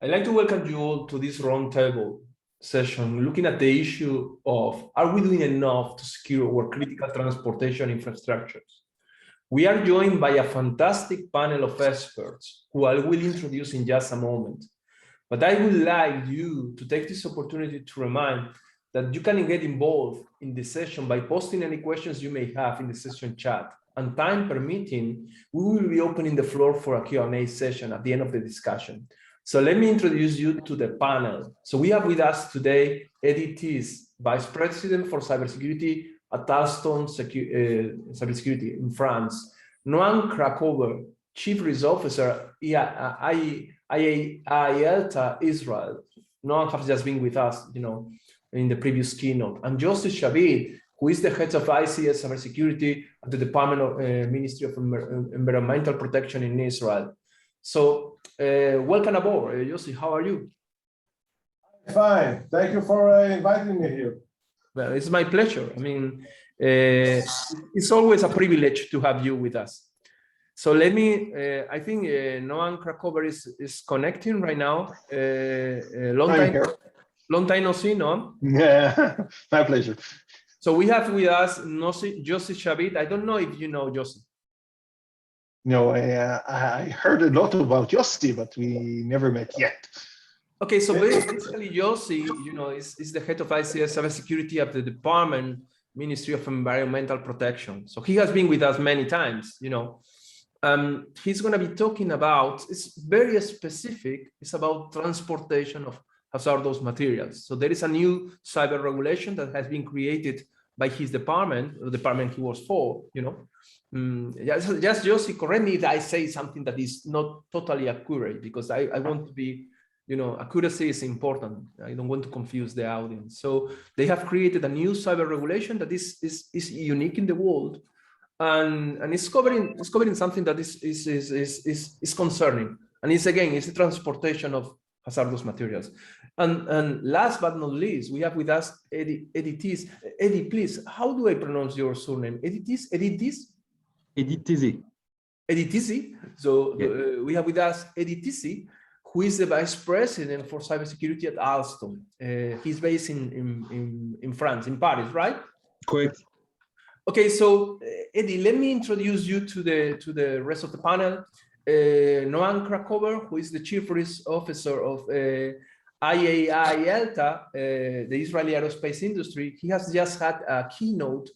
I'd like to welcome you all to this roundtable session, looking at the issue of, are we doing enough to secure our critical transportation infrastructures? We are joined by a fantastic panel of experts who I will introduce in just a moment. But I would like you to take this opportunity to remind that you can get involved in the session by posting any questions you may have in the session chat. And time permitting, we will be opening the floor for a Q&A session at the end of the discussion. So let me introduce you to the panel. So we have with us today Eddie Thies, Vice President for Cybersecurity at Alstom Cybersecurity in France. Noam Krakover, Chief Risk Officer, IAILTA Israel. Noam has just been with us, in the previous keynote. And Joseph Shabit, who is the head of ICS Cybersecurity at the Department of Ministry of Environmental Protection in Israel. So welcome aboard, Yossi. How are you? Fine. Thank you for inviting me here. Well, it's my pleasure. I mean, it's always a privilege to have you with us. So let me, I think Noam Krakover is connecting right now. Long time no see, Noam? Yeah, my pleasure. So we have with us Joseph Shabit. I don't know if you know Joseph. No, I heard a lot about Yossi, but we never met yet. Okay, so basically Yossi, is the head of ICS Cybersecurity at the Department Ministry of Environmental Protection. So he has been with us many times, He's going to be talking about, it's very specific, it's about transportation of hazardous materials. So there is a new cyber regulation that has been created by his department, the department he was for, Just Yossi, correct me if I say something that is not totally accurate, because I want to be, accuracy is important. I don't want to confuse the audience. So they have created a new cyber regulation that is unique in the world, and it's covering something that is concerning. And it's the transportation of hazardous materials. And last but not least, we have with us Eddie Thies. Eddie, please, how do I pronounce your surname? Eddie Thies? Eddie Thies? Eddie Thies. Eddie Thies. So yeah. We have with us Eddie Thies, who is the Vice President for Cybersecurity at Alstom. He's based in France, in Paris, right? Correct. Okay, so Eddie, let me introduce you to the rest of the panel. Noam Krakover, who is the Chief Risk Officer of IAILTA, the Israeli aerospace industry. He has just had a keynote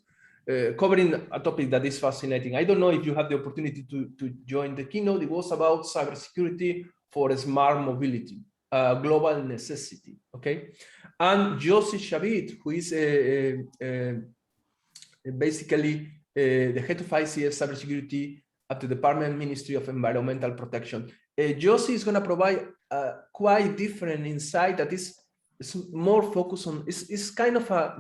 covering a topic that is fascinating. I don't know if you had the opportunity to join the keynote. It was about cybersecurity for smart mobility, a global necessity, okay? And Joseph Shabit, who is basically the head of ICS Cybersecurity at the Department Ministry of Environmental Protection. Josie is going to provide a quite different insight that is more focused on, it's kind of a,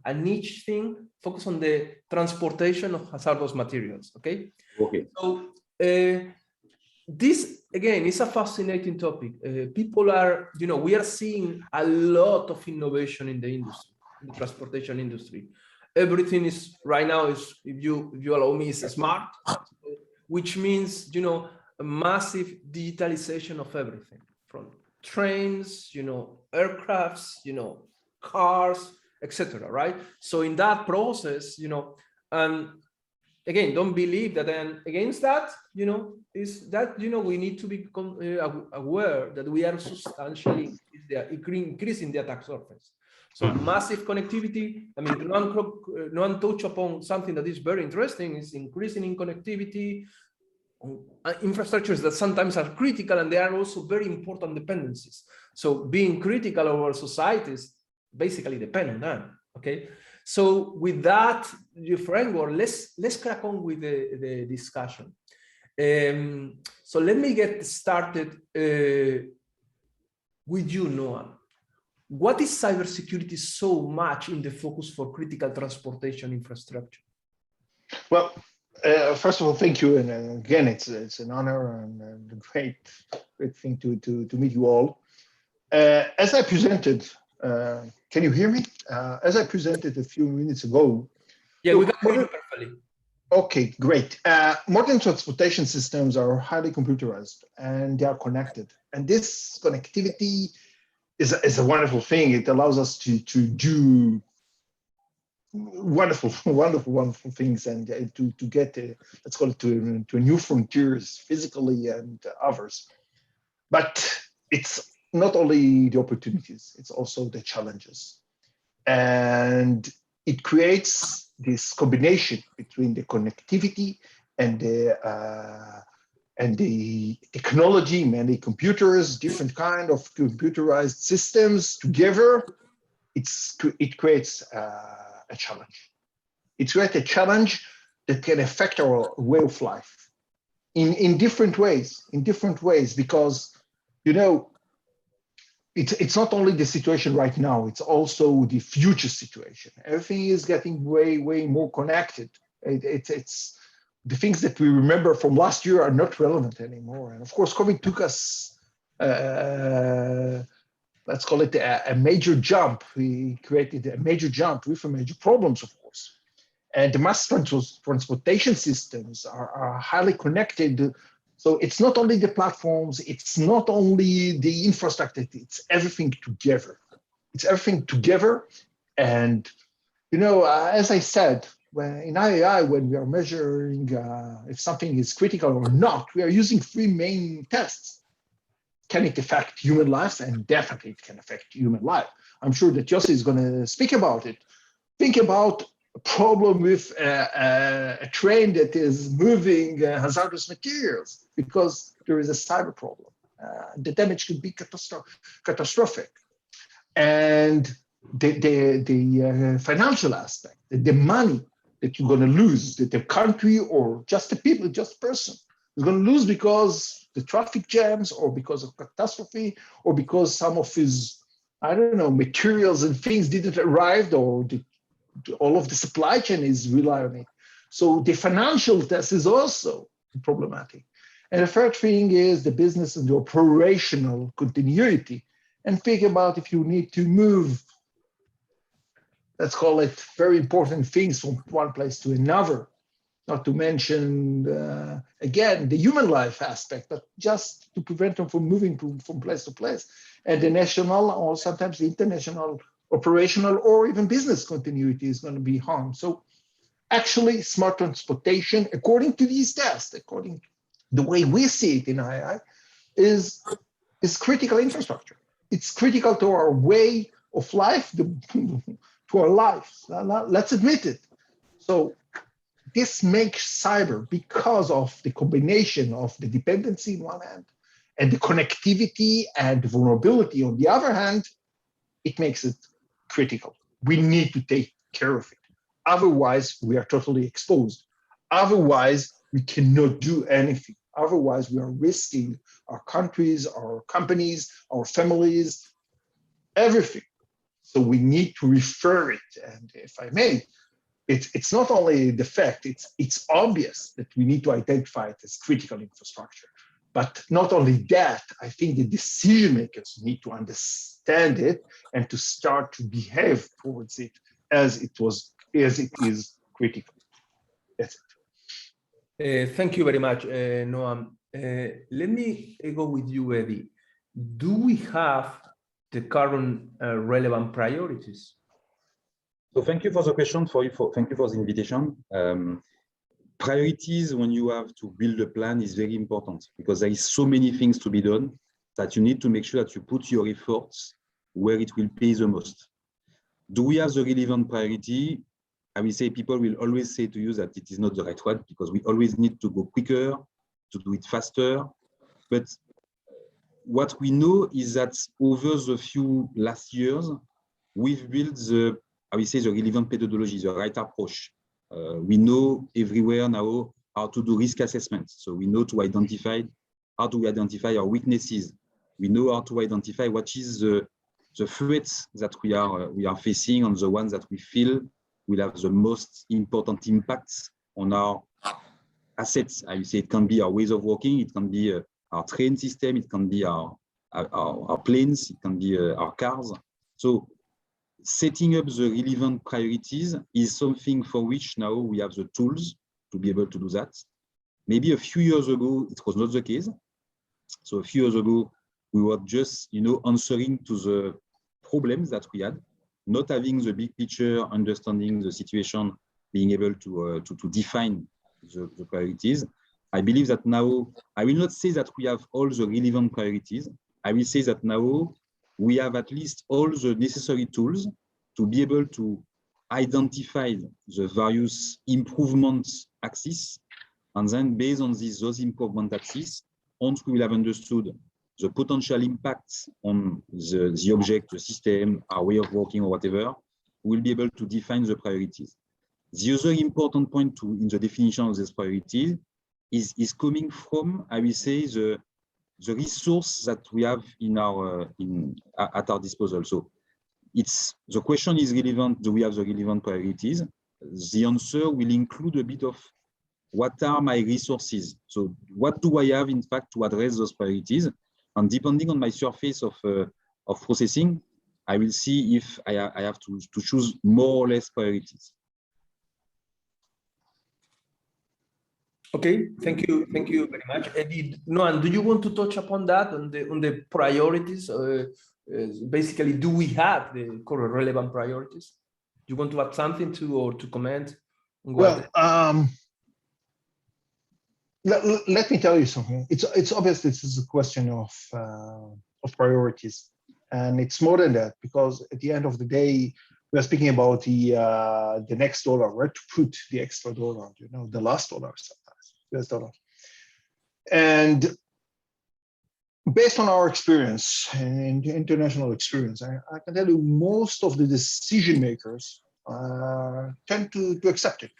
a niche thing, focused on the transportation of hazardous materials, okay? Okay. So this, again, is a fascinating topic. People are, we are seeing a lot of innovation in the industry, in the transportation industry. Everything is, right now, is, if you allow me, is smart, which means, a massive digitalization of everything, from trains, aircrafts, cars, etc. Right? So in that process, again, don't believe that. And against that, is that we need to be aware that we are substantially increasing the attack surface. So massive connectivity. I mean, Noam touched upon something that is very interesting, is increasing in connectivity, infrastructures that sometimes are critical, and they are also very important dependencies. So being critical of our societies basically depend on that, okay? So with that framework, let's crack on with the discussion. So let me get started with you, Noam. What is cybersecurity so much in the focus for critical transportation infrastructure? Well, first of all, thank you, and again, it's an honor and a great thing to meet you all. As I presented, can you hear me? As I presented a few minutes ago. Yeah, we can hear you perfectly. Okay, great. Modern transportation systems are highly computerized and they are connected. And this connectivity is a wonderful thing. It allows us to do wonderful things and to get, let's call it, to a new frontiers physically and others. But it's not only the opportunities, it's also the challenges. And it creates this combination between the connectivity and the technology, many computers, different kind of computerized systems together. It creates a challenge. It creates a challenge that can affect our way of life in different ways, because, you know, it's not only the situation right now, it's also the future situation. Everything is getting way more connected. It's the things that we remember from last year are not relevant anymore. And of course, COVID took us, let's call it a major jump. We created a major jump with major problems, of course. And the mass transportation systems are highly connected. So it's not only the platforms, it's not only the infrastructure, it's everything together. It's everything together. And, you know, as I said, when in IAI, when we are measuring if something is critical or not, we are using three main tests. Can it affect human lives? And definitely it can affect human life. I'm sure that Yossi is going to speak about it. Think about a problem with a train that is moving hazardous materials because there is a cyber problem. The damage could be catastrophic. And the financial aspect, the money that you're going to lose, that the country or just the people, just the person is going to lose because the traffic jams or because of catastrophe or because some of his, I don't know, materials and things didn't arrive or all of the supply chain is rely on it. So the financial test is also problematic. And the third thing is the business and the operational continuity. And think about if you need to move, let's call it very important things from one place to another, not to mention, again, the human life aspect, but just to prevent them from moving from place to place. And the national or sometimes the international operational or even business continuity is going to be harmed. So actually smart transportation, according to these tests, according to the way we see it in II, is critical infrastructure. It's critical to our way of life, to our lives. Let's admit it. So this makes cyber, because of the combination of the dependency on one hand and the connectivity and vulnerability on the other hand, it makes it critical. We need to take care of it. Otherwise, we are totally exposed. Otherwise, we cannot do anything. Otherwise, we are risking our countries, our companies, our families, everything. So we need to refer it. And if I may, it's not only the fact, it's obvious that we need to identify it as critical infrastructure. But not only that, I think the decision makers need to understand it and to start to behave towards it as it is critical. That's it. Thank you very much, Noam. Let me go with you, Eddie. Do we have the current relevant priorities? So thank you for the question. Thank you for the invitation. Priorities when you have to build a plan is very important because there is so many things to be done that you need to make sure that you put your efforts where it will pay the most. Do we have the relevant priority? I will say people will always say to you that it is not the right one because we always need to go quicker, to do it faster. But what we know is that over the few last years, we've built the, I will say, the relevant methodology, the right approach. We know everywhere now how to do risk assessment. So we know to identify, how do we identify our weaknesses? We know how to identify what is the threats that we are facing and the ones that we feel will have the most important impacts on our assets. I will say it can be our ways of working, it can be our train system, it can be our planes, it can be our cars. So setting up the relevant priorities is something for which now we have the tools to be able to do that. Maybe a few years ago, it was not the case. So a few years ago, we were just, answering to the problems that we had, not having the big picture, understanding the situation, being able to define the priorities. I believe that now, I will not say that we have all the relevant priorities. I will say that now we have at least all the necessary tools to be able to identify the various improvements axes. And then based on those improvement axes, once we will have understood the potential impacts on the object, the system, our way of working or whatever, we'll be able to define the priorities. The other important point in the definition of these priorities is coming from, I will say, the resource that we have at our disposal. So the question is relevant, do we have the relevant priorities? The answer will include a bit of what are my resources? So what do I have, in fact, to address those priorities? And depending on my surface of processing, I will see if I have to choose more or less priorities. Okay, thank you very much. Noam, do you want to touch upon that, on the priorities? Basically, do we have the current relevant priorities? Do you want to add something or to comment? Well, let me tell you something. It's obvious this is a question of priorities, and it's more than that, because at the end of the day, we are speaking about the next dollar, where to put the extra dollar, the last dollar sometimes, US dollar. And based on our experience and international experience, I can tell you most of the decision makers tend to accept it.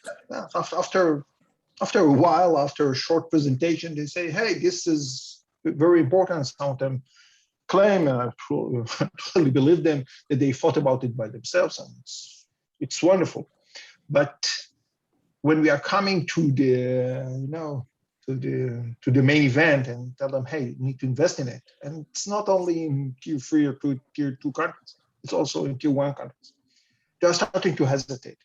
After a while, after a short presentation, they say, hey, this is very important. Some of them claim, and I truly believe them, that they thought about it by themselves, and it's wonderful. But when we are coming to the to the main event and tell them, hey, you need to invest in it, and it's not only in tier 3 or tier 2 countries, it's also in tier 1 countries, they are starting to hesitate.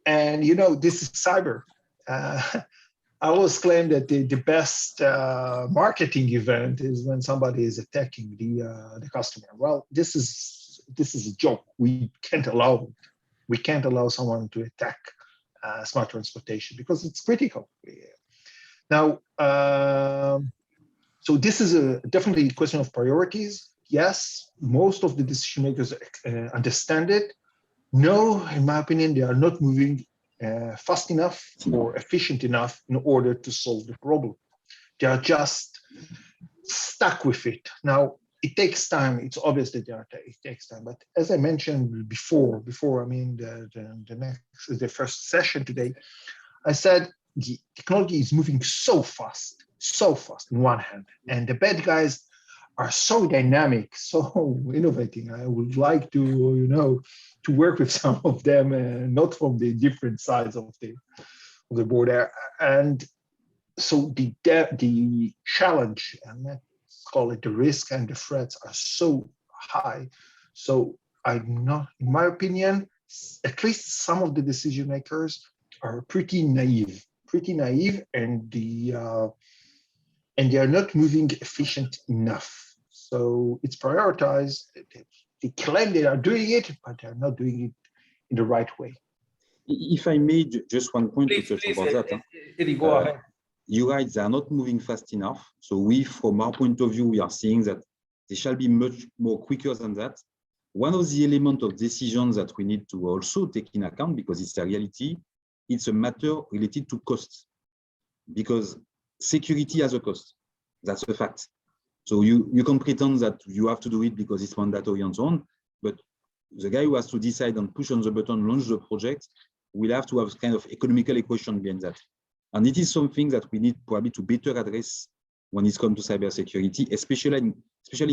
And this is cyber. I always claim that the best marketing event is when somebody is attacking the customer. Well, this is a joke. We can't allow someone to attack smart transportation because it's critical. Now, so this is definitely a question of priorities. Yes, most of the decision makers understand it. No, in my opinion, they are not moving fast enough or efficient enough in order to solve the problem. They are just stuck with it. Now, it takes time. It's obvious that it takes time. But as I mentioned before, the first session today, I said the technology is moving so fast on one hand, and the bad guys are so dynamic, so innovating. I would like to, to work with some of them, not from the different sides of the border. And so the challenge, and let's call it the risk and the threats, are so high. So I'm not, in my opinion, at least some of the decision makers are pretty naive, and they are not moving efficient enough. So it's prioritized. They claim they are doing it, but they're not doing it in the right way. If I made just one point to touch about that. Eddie, go ahead. You're right, they are not moving fast enough. So from our point of view, we are seeing that they shall be much more quicker than that. One of the elements of decisions that we need to also take in account, because it's a reality, it's a matter related to cost. Because security has a cost. That's a fact. So you can pretend that you have to do it because it's mandatory and so on, but the guy who has to decide and push on the button, launch the project, will have to have kind of economical equation behind that. And it is something that we need probably to better address when it comes to cybersecurity, especially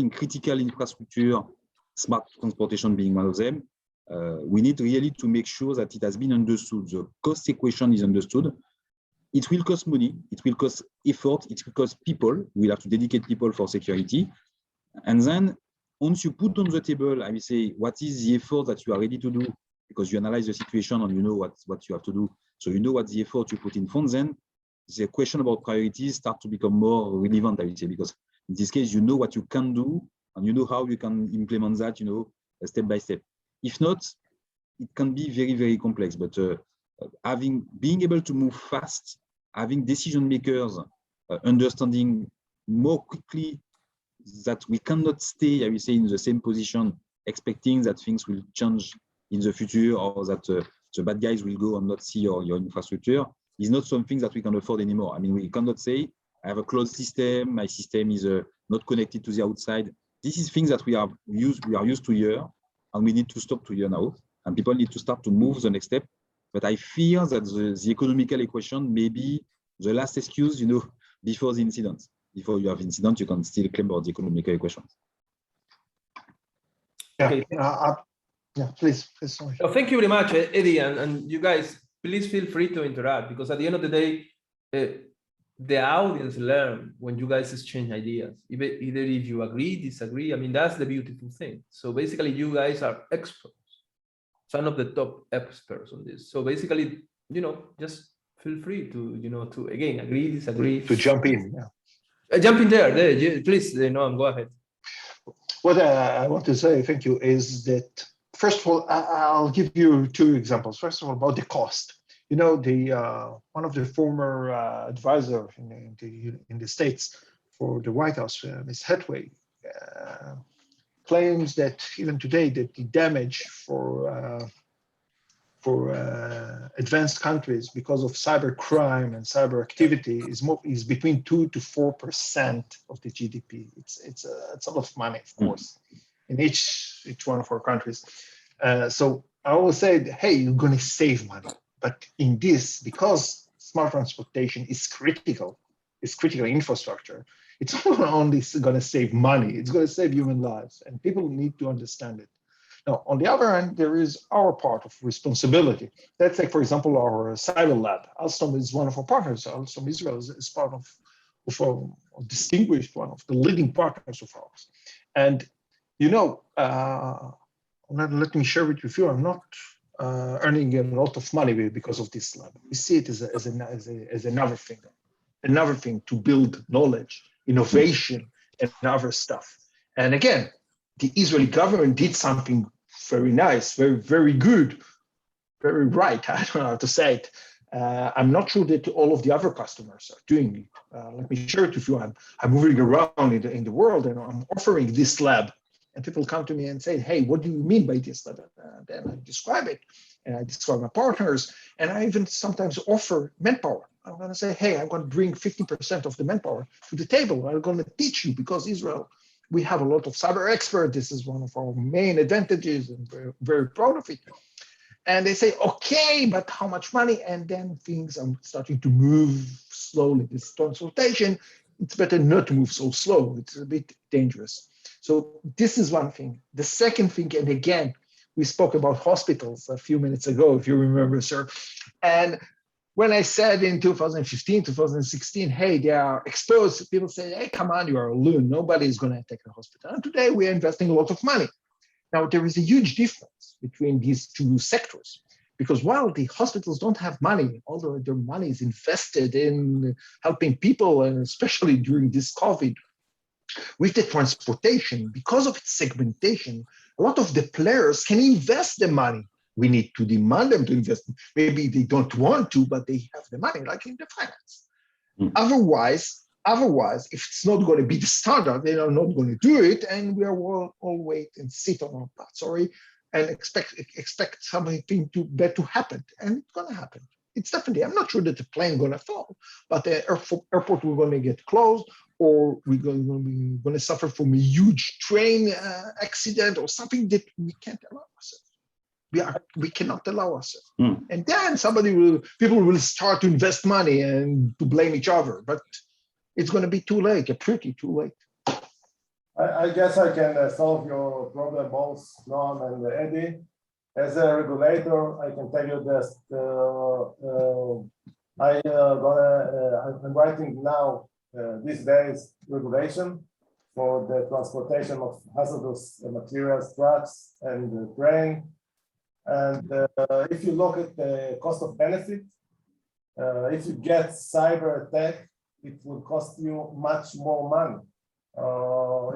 in critical infrastructure, smart transportation being one of them. We need really to make sure that it has been understood. The cost equation is understood. It will cost money, it will cost effort, it will cost people. We'll have to dedicate people for security. And then once you put on the table, I will say, what is the effort that you are ready to do? Because you analyze the situation and you know what you have to do. So you know what the effort you put in front, then the question about priorities start to become more relevant, I would say, because in this case, you know what you can do and you know how you can implement that, step by step. If not, it can be very, very complex, but being able to move fast, having decision makers understanding more quickly that we cannot stay, I will say, in the same position, expecting that things will change in the future or that the bad guys will go and not see your infrastructure is not something that we can afford anymore. I mean, we cannot say, I have a closed system, my system is not connected to the outside. This is things that we are used to here, and we need to stop to here now. And people need to start to move the next step. But I fear that the economical equation may be the last excuse, before the incident. Before you have incident, you can still claim about the economical equation. Okay. Please. Sorry. Oh, thank you very much, Eddie, and you guys, please feel free to interrupt, because at the end of the day, the audience learn when you guys exchange ideas, either if you agree, disagree. I mean, that's the beautiful thing. So basically, you guys are experts, some of the top experts on this. So basically, just feel free to, to again, agree, disagree. To jump in. Yeah. Jump in there, please, Noam, go ahead. What I want to say, thank you, is that, first of all, I'll give you two examples. First of all, about the cost. One of the former advisor in the States for the White House, Ms. Hathaway, claims that even today that the damage for advanced countries because of cyber crime and cyber activity is between 2 to 4% of the GDP. It's a lot of money, of course, in each one of our countries. So I always say, hey, you're going to save money. But in this, because smart transportation is critical infrastructure, it's not only going to save money, it's going to save human lives, and people need to understand it. Now, on the other hand, there is our part of responsibility. Let's take, for example, our cyber lab. Alstom is one of our partners. Alstom Israel is part of a distinguished one of the leading partners of ours. And, let me share with you, I'm not earning a lot of money because of this lab. We see it as another thing to build knowledge, innovation, and other stuff. And again, the Israeli government did something very nice, very, very good, very right. I don't know how to say it. I'm not sure that all of the other customers are doing it. Let me share it with you. I'm moving around in the world and I'm offering this lab. And people come to me and say, hey, what do you mean by this lab? Then I describe it, and I describe my partners, and I even sometimes offer manpower. I'm going to say, hey, I'm going to bring 50% of the manpower to the table. I'm going to teach you, because Israel, we have a lot of cyber experts. This is one of our main advantages, and we're very proud of it. And they say, okay, but how much money? And then things are starting to move slowly. This consultation, it's better not to move so slow. It's a bit dangerous. So this is one thing. The second thing, and again, we spoke about hospitals a few minutes ago, if you remember, sir. And when I said in 2015, 2016, hey, they are exposed, people say, hey, come on, you are a loon. Nobody is going to attack the hospital. And today we are investing a lot of money. Now, there is a huge difference between these two sectors, because while the hospitals don't have money, although their money is invested in helping people, and especially during this COVID, with the transportation, because of its segmentation, a lot of the players can invest the money. We need to demand them to invest. Maybe they don't want to, but they have the money, like in the finance. Otherwise, if it's not going to be the standard, they are not going to do it, and we are all wait and sit on our butt, and expect something bad to happen, and it's going to happen. It's definitely. I'm not sure that the plane going to fall, but the airport we're going to get closed, or we're going to suffer from a huge train accident or something that we can't allow ourselves. We cannot allow ourselves. And then people will start to invest money and to blame each other, but it's going to be too late, pretty too late. I guess I can solve your problem, both Noam and Eddie. As a regulator, I can tell you that I'm writing now these days regulation for the transportation of hazardous materials, trucks, and grain. And if you look at the cost of benefit if you get cyber attack, it will cost you much more money.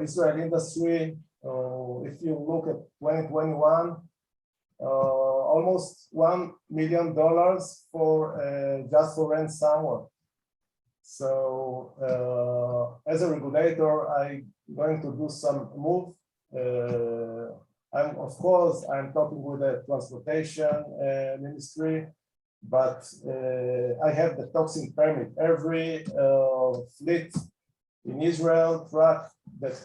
Israel industry, if you look at 2021, almost $1 million for just for ransomware. So as a regulator, I'm going to do some move. Of course, I'm talking with the transportation ministry, but I have the toxin permit. Every fleet in Israel, truck that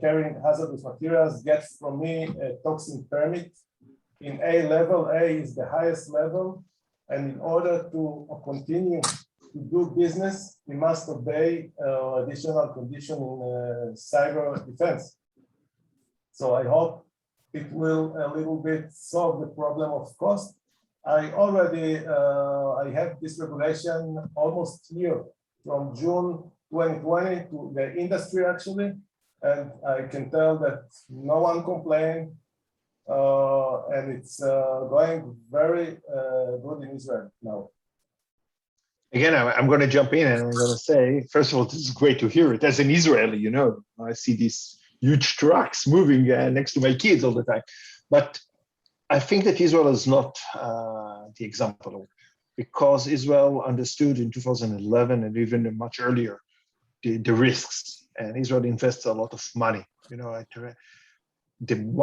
carrying hazardous materials gets from me a toxin permit in A level. A is the highest level, and in order to continue to do business, we must obey additional condition in cyber defense. So I hope it will a little bit solve the problem of cost. I already I have this regulation almost here from June 2020 to the industry actually, and I can tell that no one complained, and it's going very good in Israel now. Again, I'm going to jump in and I'm going to say, first of all, this is great to hear it. As an Israeli, you know, I see these huge trucks moving next to my kids all the time. But I think that Israel is not the example, because Israel understood in 2011 and even much earlier the risks, and Israel invests a lot of money. You know,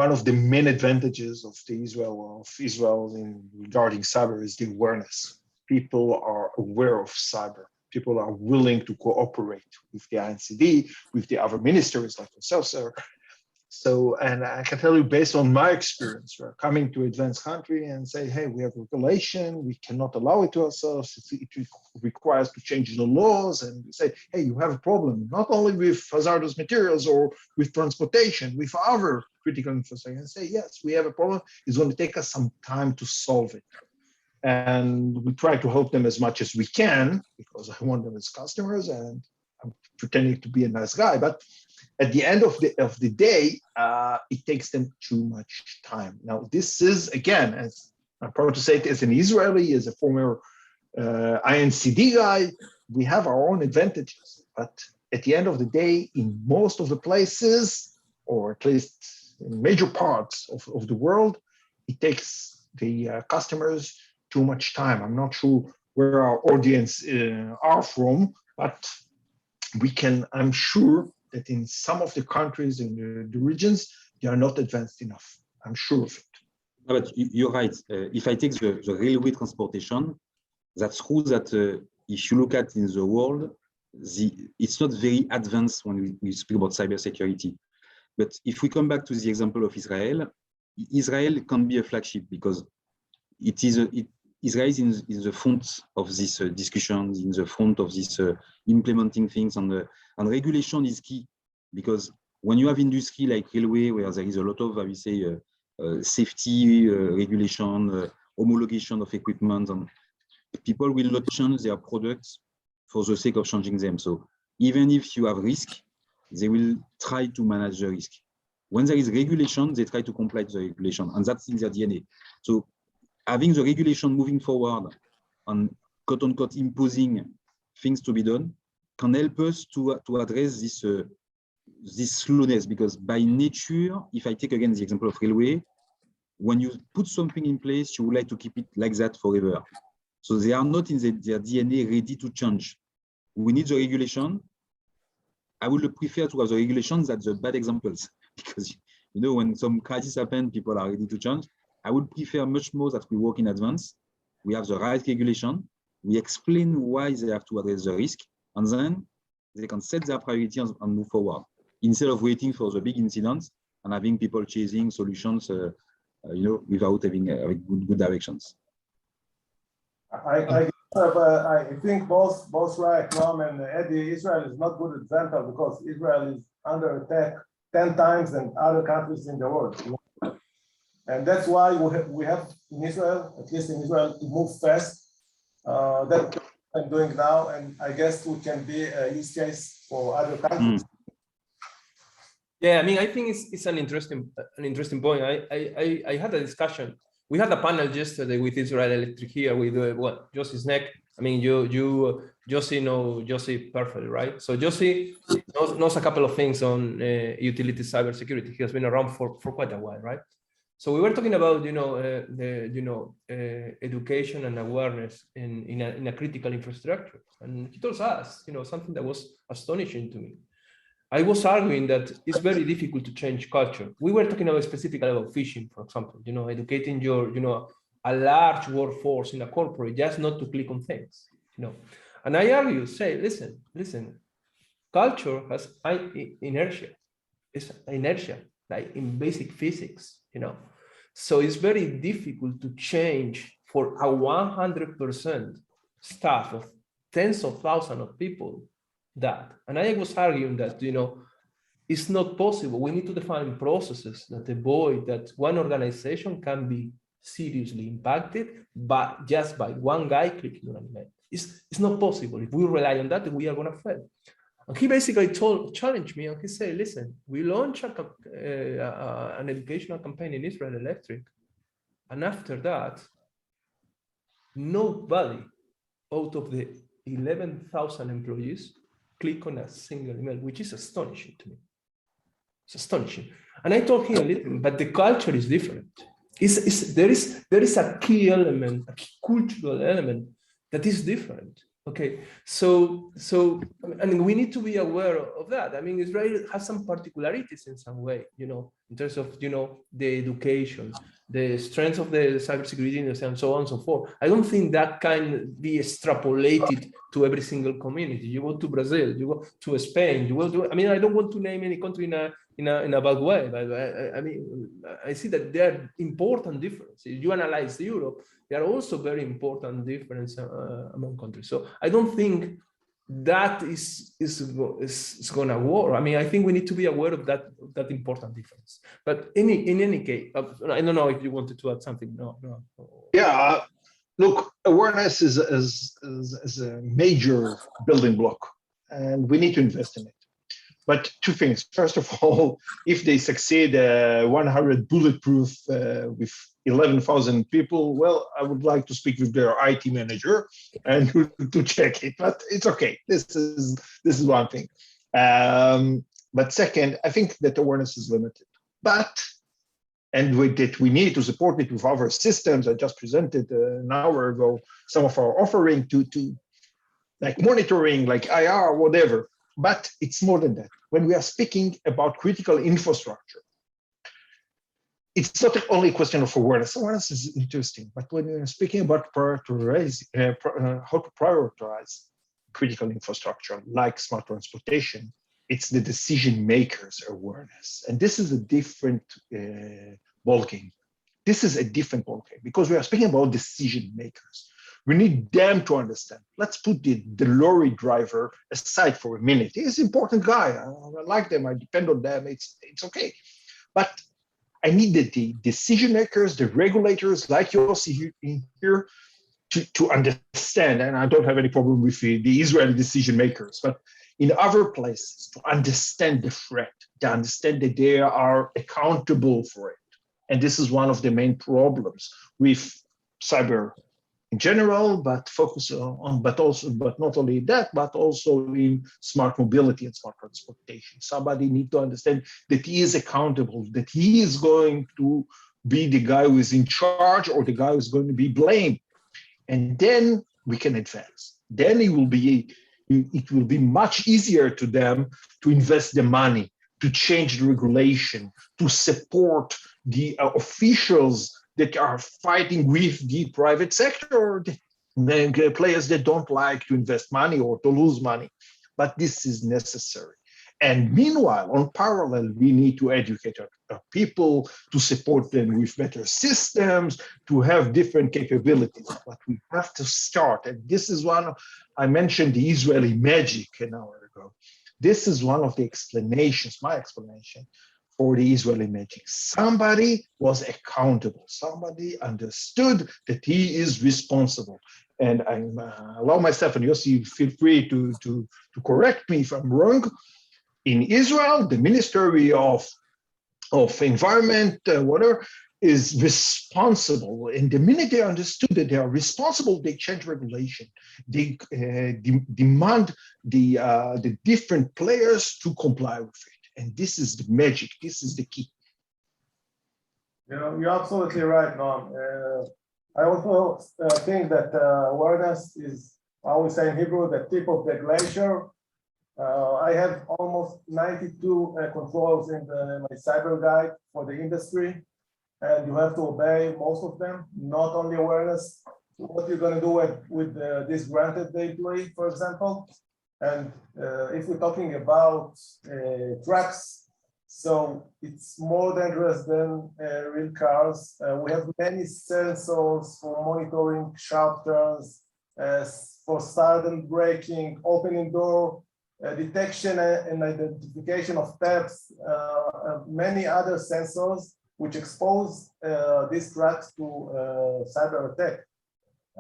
one of the main advantages of Israel in regarding cyber is the awareness. People are aware of cyber. People are willing to cooperate with the INCD, with the other ministries like yourself, sir. So, and I can tell you based on my experience, we're coming to advanced country and say, hey, we have regulation, we cannot allow it to ourselves. It requires to change the laws, and we say, hey, you have a problem, not only with hazardous materials or with transportation, with other critical infrastructure, and say, yes, we have a problem. It's going to take us some time to solve it. And we try to help them as much as we can, because I want them as customers and I'm pretending to be a nice guy. But at the end of the day, it takes them too much time. Now, this is, again, as I'm proud to say it, as an Israeli, as a former INCD guy, we have our own advantages. But at the end of the day, in most of the places, or at least in major parts of the world, it takes the customers too much time. I'm not sure where our audience are from, but I'm sure that in some of the countries in the regions, they are not advanced enough. I'm sure of it. No, but you're right. If I take the railway transportation, that's true that if you look at in the world, it's not very advanced when we speak about cybersecurity. But if we come back to the example of Israel, Israel can be a flagship because Israel is in the front of this discussion, in the front of this implementing things, and regulation is key, because when you have industry like railway, where there is a lot of, I would say, safety regulation, homologation of equipment, and people will not change their products for the sake of changing them. So even if you have risk, they will try to manage the risk. When there is regulation, they try to comply to the regulation, and that's in their DNA. So having the regulation moving forward and quote unquote imposing things to be done can help us to address this slowness, because by nature, if I take again the example of railway, when you put something in place, you would like to keep it like that forever. So they are not in their DNA ready to change. We need the regulation. I would prefer to have the regulations than the bad examples, because you know, when some crisis happen, people are ready to change. I would prefer much more that we work in advance. We have the right regulation. We explain why they have to address the risk, and then they can set their priorities and move forward, instead of waiting for the big incidents and having people chasing solutions, you know, without having good directions. I think both right, Noam and Eddie, Israel is not good example, because Israel is under attack 10 times than other countries in the world. And that's why we have in Israel, at least in Israel, to move fast. That's what I'm doing now, and I guess we can be a use case for other countries. Yeah, I mean, I think it's an interesting point. I had a discussion we had a panel yesterday with Israel Electric here with Josie Sneck. I mean, Josie know Josie perfectly, right? So Josie knows a couple of things on utility cybersecurity. He has been around for quite a while, right? So we were talking about, education and awareness in a critical infrastructure, and he told us, something that was astonishing to me. I was arguing that it's very difficult to change culture. We were talking about specifically about phishing, for example, educating your, a large workforce in a corporate just not to click on things, And I argue, say, listen, culture has inertia. It's inertia, like in basic physics, So it's very difficult to change for a 100% staff of tens of thousands of people that. And I was arguing that, it's not possible. We need to define processes that avoid that one organization can be seriously impacted, but just by one guy clicking on an email. It's not possible. If we rely on that, we are going to fail. And he basically challenged me, and he said, listen, we launched an educational campaign in Israel Electric, and after that, nobody out of the 11,000 employees click on a single email, which is astonishing to me. It's astonishing. And I told him a little, but the culture is different. There is a key element, a key cultural element that is different. Okay, so I mean, we need to be aware of that. I mean, Israel has some particularities in some way, in terms of, the education, the strength of the cybersecurity industry, and so on and so forth. I don't think that can be extrapolated to every single community. You go to Brazil, you go to Spain, you go to, I mean, I don't want to name any country in a bad way, but I mean, I see that there are important differences. You analyze Europe, there are also very important differences among countries. So I don't think that is going to work. I mean, I think we need to be aware of that important difference. But in any case, I don't know if you wanted to add something. No. Yeah, look, awareness is a major building block, and we need to invest in it. But two things. First of all, if they succeed 100 bulletproof with 11,000 people, well, I would like to speak with their IT manager and to check it. But it's okay. This is one thing. But second, I think that awareness is limited. And with that, we need to support it with our systems. I just presented an hour ago some of our offering to like monitoring, like IR, whatever. But it's more than that. When we are speaking about critical infrastructure, it's not only a question of awareness. Awareness is interesting, but when we're speaking about how to prioritize critical infrastructure, like smart transportation, it's the decision makers' awareness. And this is a different ballgame. This is a different ballgame because we are speaking about decision makers. We need them to understand. Let's put the lorry driver aside for a minute. He's an important guy. I like them. I depend on them. It's okay. But I need the decision makers, the regulators, like you see here, to understand. And I don't have any problem with the Israeli decision makers, but in other places, to understand the threat, to understand that they are accountable for it. And this is one of the main problems with cyber in general, but focus on, but not only that, but also in smart mobility and smart transportation. Somebody needs to understand that he is accountable, that he is going to be the guy who is in charge or the guy who is going to be blamed. And then we can advance. Then it will be much easier to them to invest the money, to change the regulation, to support the officials that are fighting with the private sector, the players that don't like to invest money or to lose money. But this is necessary. And meanwhile, on parallel, we need to educate our people, to support them with better systems, to have different capabilities. But we have to start. And this is I mentioned the Israeli magic an hour ago. This is one of the explanations, my explanation, for the Israeli magic. Somebody was accountable. Somebody understood that he is responsible. And I allow myself, and Yossi, feel free to correct me if I'm wrong. In Israel, the Ministry of Environment, whatever, is responsible. And the minute they understood that they are responsible, they change regulation. They demand the different players to comply with it. And this is the magic. This is the key. You know, you're absolutely right, Noam. I also think that awareness is, I always say in Hebrew, the tip of the glacier. I have almost 92 controls in my cyber guide for the industry, and you have to obey most of them, not only awareness, what you're going to do with this granted employee, for example. And if we're talking about trucks, so it's more dangerous than real cars. We have many sensors for monitoring sharp turns, for sudden braking, opening door, detection and identification of thefts, many other sensors which expose these trucks to cyber attack.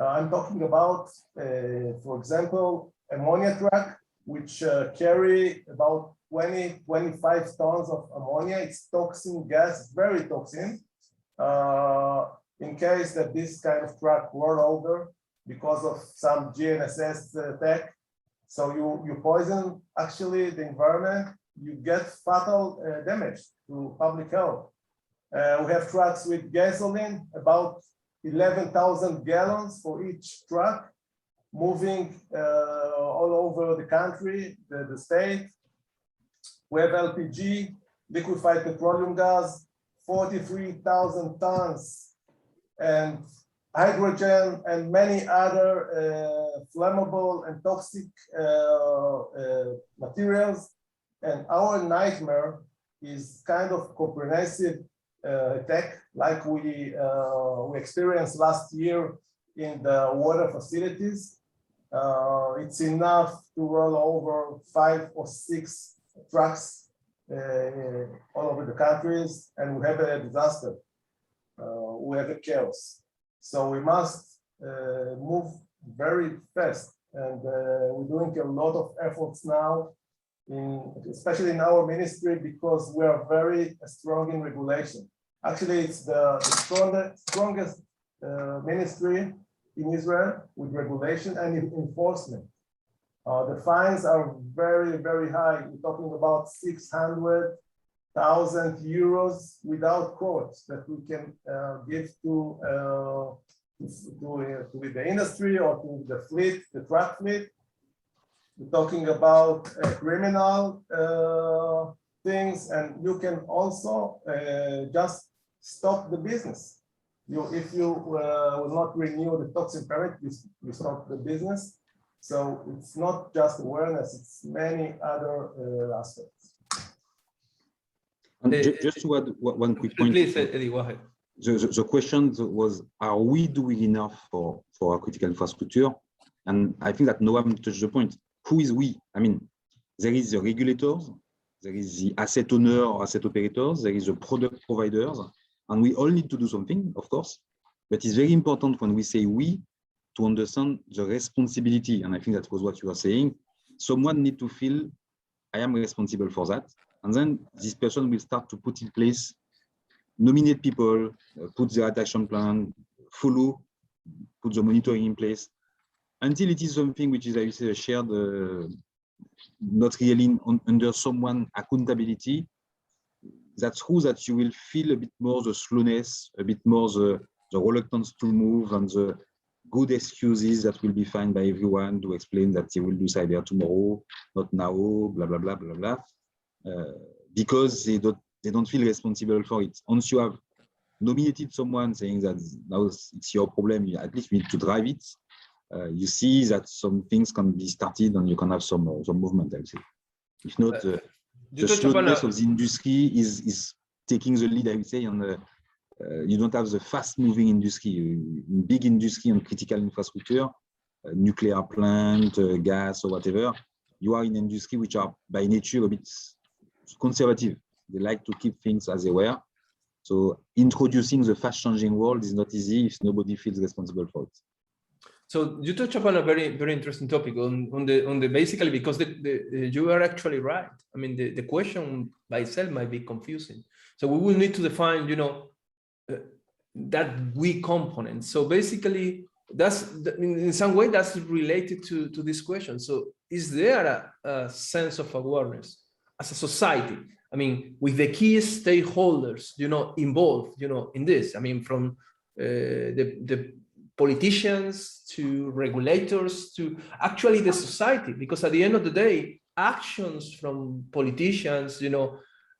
I'm talking about, for example, ammonia truck, which carry about 20-25 tons of ammonia. It's toxin gas, very toxin. In case that this kind of truck roll over because of some GNSS attack, so you poison actually the environment, you get fatal damage to public health. We have trucks with gasoline, about 11,000 gallons for each truck, moving all over the country, the state. We have LPG, liquefied petroleum gas, 43,000 tons, and hydrogen and many other flammable and toxic materials. And our nightmare is kind of comprehensive attack like we experienced last year in the water facilities. It's enough to roll over 5 or 6 trucks all over the countries, and we have a disaster. We have a chaos. So we must move very fast, and we're doing a lot of efforts now, especially in our ministry, because we are very strong in regulation. Actually, it's the strongest ministry in Israel with regulation and enforcement. The fines are very, very high. We're talking about 600,000 euros without courts that we can give to the industry or to the fleet, the truck fleet. We're talking about criminal things, and you can also just stop the business. If you will not renew the toxin permit, you stop the business. So it's not just awareness, it's many other aspects. And just to add one quick point. Please, Eddie, go ahead. The question was, are we doing enough for our critical infrastructure? And I think that Noam touched the point. Who is we? I mean, there is the regulators, there is the asset owner or asset operators, there is the product providers, and we all need to do something, of course. But it's very important when we say we to understand the responsibility. And I think that was what you were saying. Someone needs to feel, I am responsible for that. And then this person will start to put in place, nominate people, put the action plan, follow, put the monitoring in place, until it is something which is, I would say, a shared, not really under someone accountability. That's true that you will feel a bit more the slowness, a bit more the reluctance to move, and the good excuses that will be found by everyone to explain that they will do cyber tomorrow, not now, blah, blah, blah, blah, blah, because they don't feel responsible for it. Once you have nominated someone saying that now it's your problem, at least you need to drive it, you see that some things can be started and you can have some movement, I would say. If not, the slowness of the industry is taking the lead, I would say, and you don't have the fast-moving industry, big industry and critical infrastructure, nuclear plant, gas or whatever. You are in industry which are by nature a bit conservative. They like to keep things as they were. So introducing the fast-changing world is not easy if nobody feels responsible for it. So you touch upon a very, very interesting topic on the basically, because you are actually right. I mean, the question by itself might be confusing. So we will need to define, that we component. So basically, that's in some way that's related to this question. So is there a sense of awareness as a society? I mean, with the key stakeholders, involved, in this. I mean, from the politicians to regulators to actually the society, because at the end of the day, actions from politicians,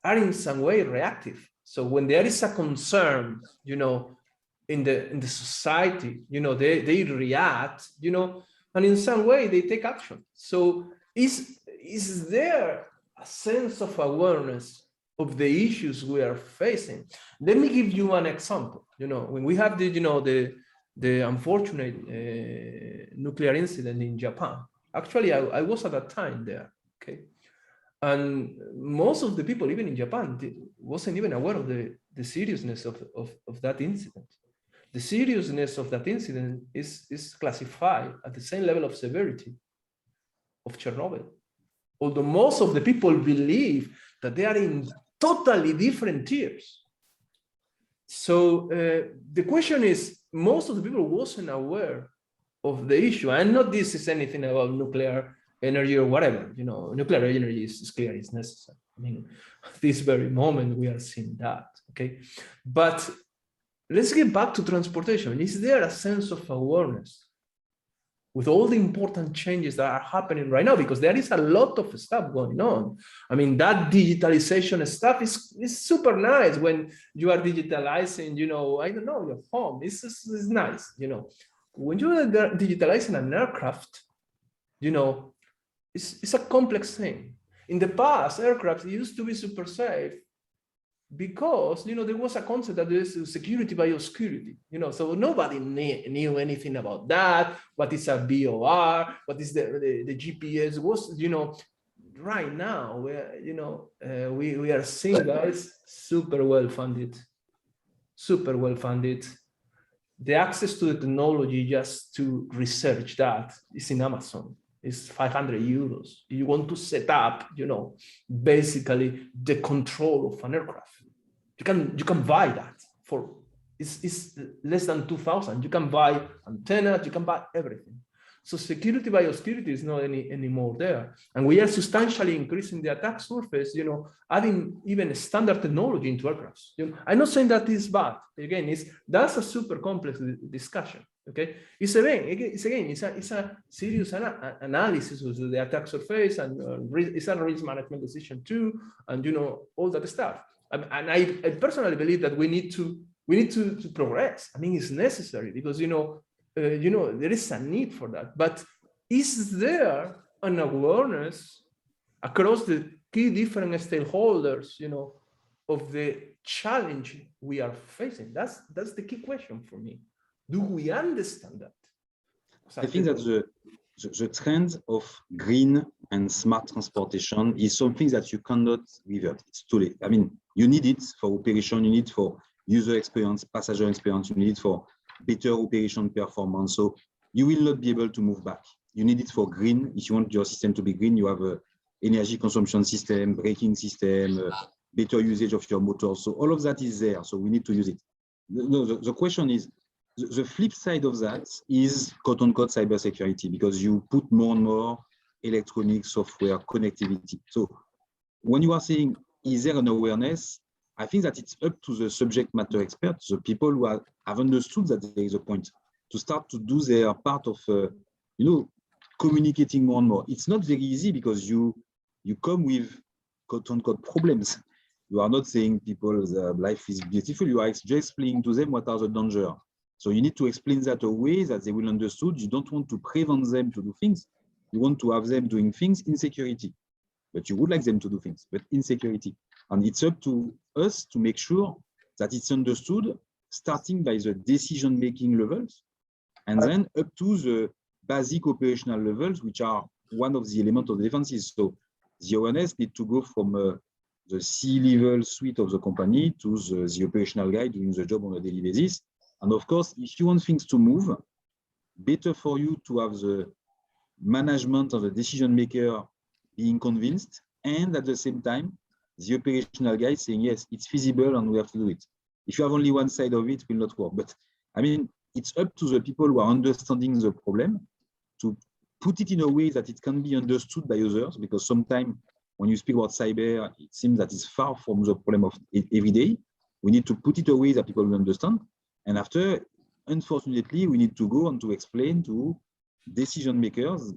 are in some way reactive. So when there is a concern, in the society, they react, and in some way they take action. So is there a sense of awareness of the issues we are facing? Let me give you an example. When we have the unfortunate nuclear incident in Japan, actually I was at that time there, okay? And most of the people, even in Japan, wasn't even aware of the seriousness of that incident. The seriousness of that incident is classified at the same level of severity of Chernobyl. Although most of the people believe that they are in totally different tiers. So the question is, most of the people wasn't aware of the issue. And not this is anything about nuclear energy or whatever, nuclear energy is clear, it's necessary. I mean, this very moment we are seeing that, okay? But let's get back to transportation. Is there a sense of awareness with all the important changes that are happening right now? Because there is a lot of stuff going on. I mean, that digitalization stuff is super nice when you are digitalizing, I don't know, your home. It's nice, When you are digitalizing an aircraft, it's a complex thing. In the past, aircraft used to be super safe because there was a concept that there is security by obscurity. So nobody knew anything about that. What is a BOR? What is the GPS? Right now we are seeing guys super well funded. The access to the technology just to research that is in Amazon. It's 500 euros. You want to set up, basically the control of an aircraft. You can buy that for, it's less than 2,000. You can buy antennas, you can buy everything. So security by obscurity is not anymore there. And we are substantially increasing the attack surface, adding even standard technology into aircrafts. I'm not saying that is bad. Again, that's a super complex discussion. Okay, it's a serious analysis of the attack surface, and it's a risk management decision too, and all that stuff. And I personally believe that we need to progress. I mean, it's necessary because there is a need for that. But is there an awareness across the key different stakeholders, of the challenge we are facing? That's the key question for me. Do we understand that? I think that the trend of green and smart transportation is something that you cannot revert. It's too late. I mean, you need it for operation, you need it for user experience, passenger experience, you need it for better operation performance. So you will not be able to move back. You need it for green. If you want your system to be green, you have a energy consumption system, braking system, better usage of your motor. So all of that is there. So we need to use it. The question is, the flip side of that is quote unquote cybersecurity, because you put more and more electronic software connectivity. So when you are saying, is there an awareness? I think that it's up to the subject matter experts, the people who have understood that there is a point, to start to do their part of, communicating more and more. It's not very easy because you come with quote unquote problems. You are not saying people's life is beautiful. You are just explaining to them what are the dangers. So you need to explain that away that they will understood. You don't want to prevent them to do things. You want to have them doing things in security, but you would like them to do things, but in security. And it's up to us to make sure that it's understood, starting by the decision-making levels, and then up to the basic operational levels, which are one of the elements of the defenses. So the awareness needs to go from the C-level suite of the company to the operational guy doing the job on a daily basis. And of course, if you want things to move, better for you to have the management of the decision maker being convinced, and at the same time, the operational guy saying, yes, it's feasible and we have to do it. If you have only one side of it, it will not work. But I mean, it's up to the people who are understanding the problem to put it in a way that it can be understood by others, because sometimes when you speak about cyber, it seems that it's far from the problem of every day. We need to put it away that people will understand. And after, unfortunately, we need to go on to explain to decision makers.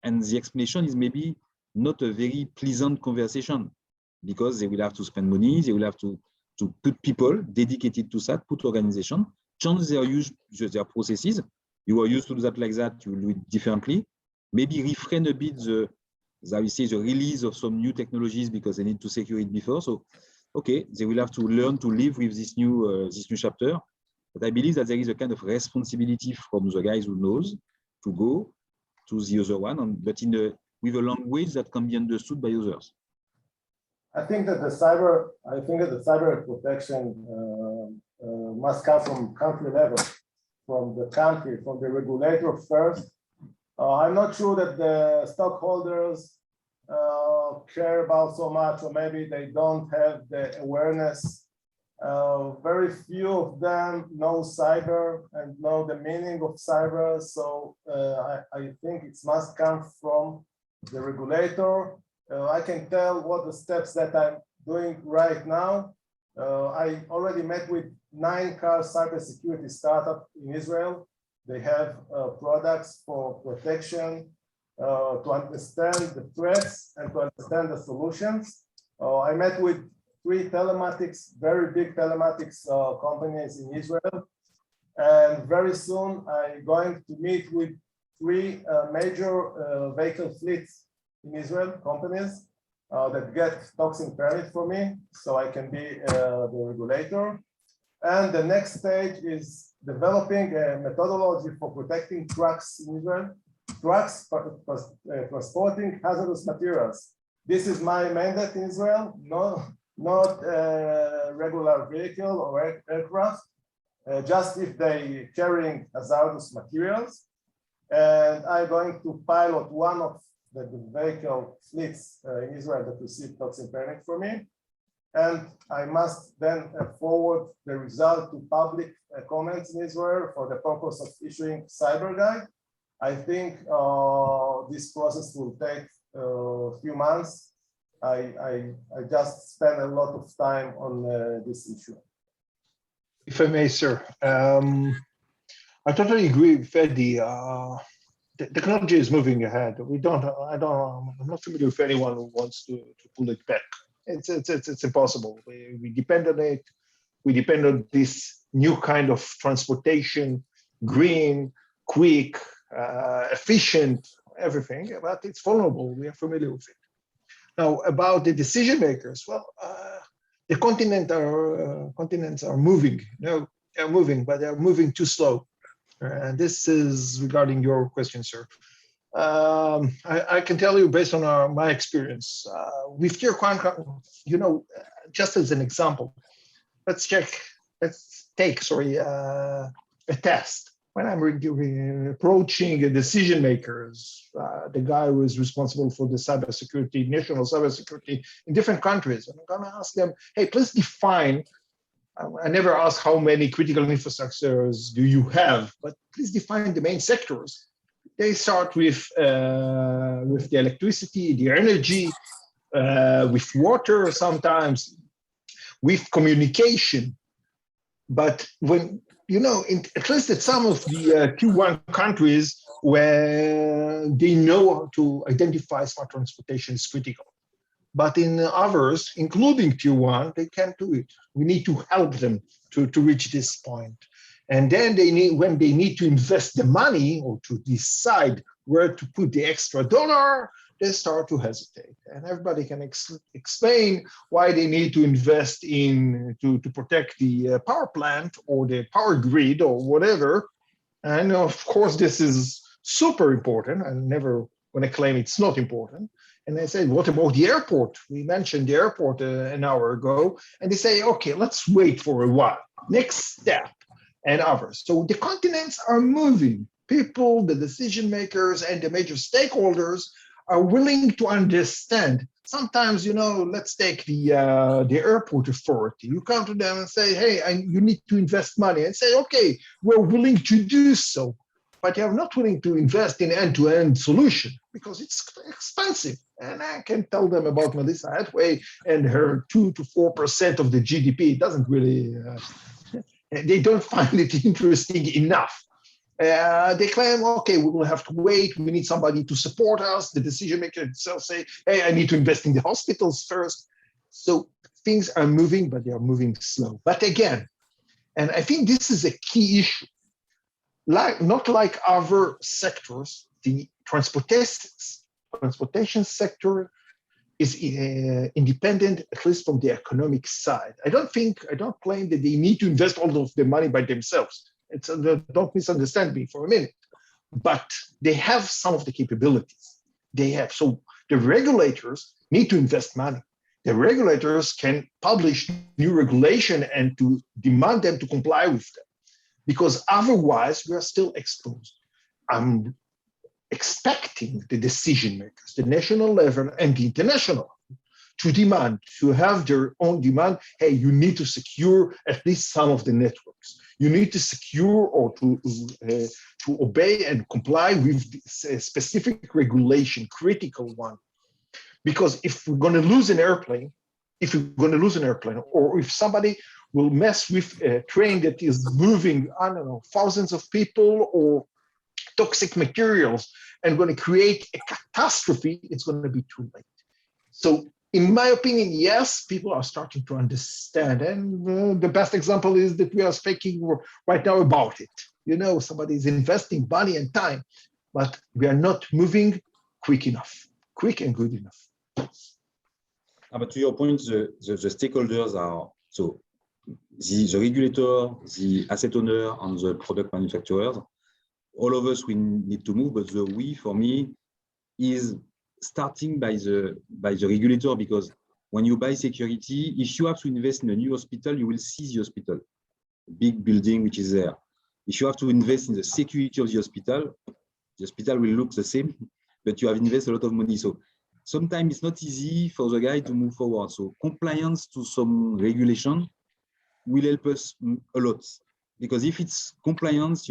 And the explanation is maybe not a very pleasant conversation, because they will have to spend money, they will have to put people dedicated to that, put organization, change their processes. You are used to do that like that, you will do it differently. Maybe refrain a bit the release of some new technologies because they need to secure it before. So, okay, they will have to learn to live with this new chapter. But I believe that there is a kind of responsibility from the guys who knows to go to the other one, but with a language that can be understood by others. I think that the cyber protection must come from country level, from the country, from the regulator first. I'm not sure that the stockholders care about so much, or maybe they don't have the awareness. Very few of them know cyber and know the meaning of cyber. So I think it must come from the regulator. I can tell what the steps that I'm doing right now. I already met with 9-car cybersecurity startup in Israel. They have products for protection, to understand the threats and to understand the solutions. I met with 3 telematics, very big telematics companies in Israel. And very soon I'm going to meet with 3 major vehicle fleets in Israel, companies that get toxin permit for me, so I can be the regulator. And the next stage is developing a methodology for protecting trucks in Israel, trucks transporting hazardous materials. This is my mandate in Israel, not a regular vehicle or aircraft, just if they carrying hazardous materials. And I'm going to pilot one of the vehicle fleets in Israel that receive toxin permit for me. And I must then forward the result to public comments in Israel for the purpose of issuing cyber guide. I think this process will take a few months. I just spent a lot of time on this issue. If I may, sir, I totally agree with Eddie. The technology is moving ahead. I'm not familiar with anyone who wants to pull it back. It's impossible. We depend on it. We depend on this new kind of transportation, green, quick, efficient, everything, but it's vulnerable. We are familiar with it. Now, about the decision makers, well, the continents are moving. No, they're moving, but they're moving too slow. And this is regarding your question, sir. I can tell you based on my experience with tier one, just as an example, let's take a test. When I'm approaching decision makers, the guy who is responsible for the cybersecurity, national cybersecurity in different countries, and I'm going to ask them, hey, please define. I never ask how many critical infrastructures do you have, but please define the main sectors. They start with the electricity, the energy, with water sometimes, with communication. But when, at least at some of the Q1 countries where they know how to identify smart transportation is critical. But in others, including Tier 1, they can't do it. We need to help them to reach this point. And then when they need to invest the money or to decide where to put the extra dollar, they start to hesitate. And everybody can explain why they need to invest to protect the power plant or the power grid or whatever. And of course, this is super important. I never want to claim it's not important. And they say, what about the airport? We mentioned the airport an hour ago. And they say, okay, let's wait for a while. Next step and others. So the continents are moving. People, the decision makers, and the major stakeholders are willing to understand sometimes, let's take the airport authority. You come to them and say, hey, you need to invest money, and say, okay, we're willing to do so, but you're not willing to invest in end-to-end solution because it's expensive. And I can tell them about Melissa Hathaway and her 2 to 4% of the GDP. It doesn't really, they don't find it interesting enough. They claim, okay, we will have to wait. We need somebody to support us. The decision maker itself say, hey, I need to invest in the hospitals first. So things are moving, but they are moving slow. But again, and I think this is a key issue, not like other sectors, the transportation sector is independent, at least from the economic side. I don't claim that they need to invest all of the money by themselves. Don't misunderstand me for a minute, but they have some of the capabilities. They have. So the regulators need to invest money. The regulators can publish new regulation and to demand them to comply with them, because otherwise we are still exposed. I'm expecting the decision makers, the national level and the international, to have their own demand. Hey, you need to secure at least some of the networks. You need to secure or to obey and comply with specific regulation, critical one. Because if we're going to lose an airplane, or if somebody will mess with a train that is moving, I don't know, thousands of people or toxic materials and going to create a catastrophe, it's going to be too late. So in my opinion, yes, people are starting to understand. And the best example is that we are speaking right now about it. Somebody is investing money and time, but we are not moving quick and good enough. But to your point, the stakeholders are, so the regulator, the asset owner, and the product manufacturers. All of us, we need to move, but the we, for me, is starting by the regulator, because when you buy security, if you have to invest in a new hospital, you will see the hospital, big building which is there. If you have to invest in the security of the hospital will look the same, but you have invested a lot of money. So sometimes it's not easy for the guy to move forward. So compliance to some regulation will help us a lot, because if it's compliance,